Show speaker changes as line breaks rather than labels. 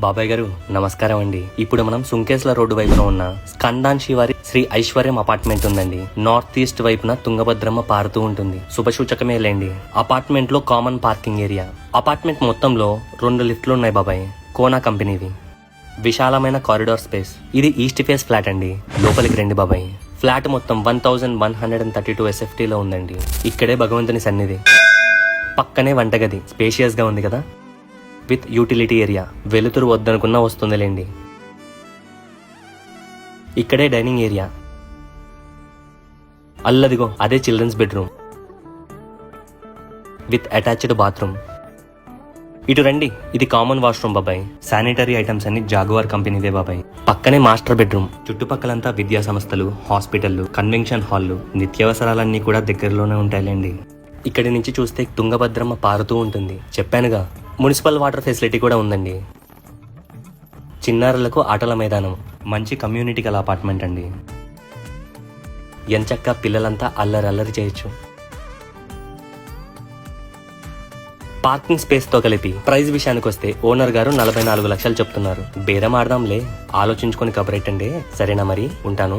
బాబాయ్ గారు నమస్కారం అండి. ఇప్పుడు మనం సుంకేస్ల రోడ్డు వైపున ఉన్న స్కందాన్ శివారి శ్రీ ఐశ్వర్యం అపార్ట్మెంట్ ఉందండి. నార్త్ ఈస్ట్ వైపున తుంగభద్రమ్మ పారుతూ ఉంటుంది. శుభసూచకమే లేండి. అపార్ట్మెంట్ లో కామన్ పార్కింగ్ ఏరియా. అపార్ట్మెంట్ మొత్తంలో 2 లిఫ్ట్లు ఉన్నాయి బాబాయ్, కోనా కంపెనీవి. విశాలమైన కారిడార్ స్పేస్. ఇది ఈస్ట్ ఫేస్ ఫ్లాట్ అండి. లోపలికి రండి బాబాయ్. ఫ్లాట్ మొత్తం 1132 SFT లో ఉందండి. ఇక్కడే భగవంతుని సన్నిధి, పక్కనే వంటగది. స్పేషియస్ గా ఉంది కదా, విత్ యూటిలిటీ ఏరియా. వెలుతురు వద్దనుకున్నా వస్తుందిలేండి. ఇక్కడే డైనింగ్ ఏరియా. అల్లదిగో అదే children's bedroom with attached bathroom. ఇటు రండి, ఇది కామన్ వాష్రూమ్ బాబాయ్. శానిటరీ ఐటమ్స్ అన్ని జాగువార్ కంపెనీవే బాబాయ్. పక్కనే మాస్టర్ బెడ్రూమ్. చుట్టుపక్కలంతా విద్యా సంస్థలు, హాస్పిటళ్లు, కన్వెన్షన్ హాల్లు, నిత్యావసరాలన్నీ కూడా దగ్గరలోనే ఉంటాయిలేండి. ఇక్కడి నుంచి చూస్తే తుంగభద్రమ్మ పారుతూ ఉంటుంది. చెప్పానుగా, మున్సిపల్ వాటర్ ఫెసిలిటీ కూడా ఉందండి. చిన్నారులకు ఆటల మైదానం. మంచి కమ్యూనిటీ గల అపార్ట్మెంట్ అండి. ఎంచక్కా పిల్లలంతా అల్లరి చేయొచ్చు. పార్కింగ్ స్పేస్ తో కలిపి ప్రైస్ విషయానికి వస్తే ఓనర్ గారు 44 లక్షలు చెప్తున్నారు. బేరం ఆడదాంలే, ఆలోచించుకొని కబరెట్టండి. సరేనా మరి, ఉంటాను.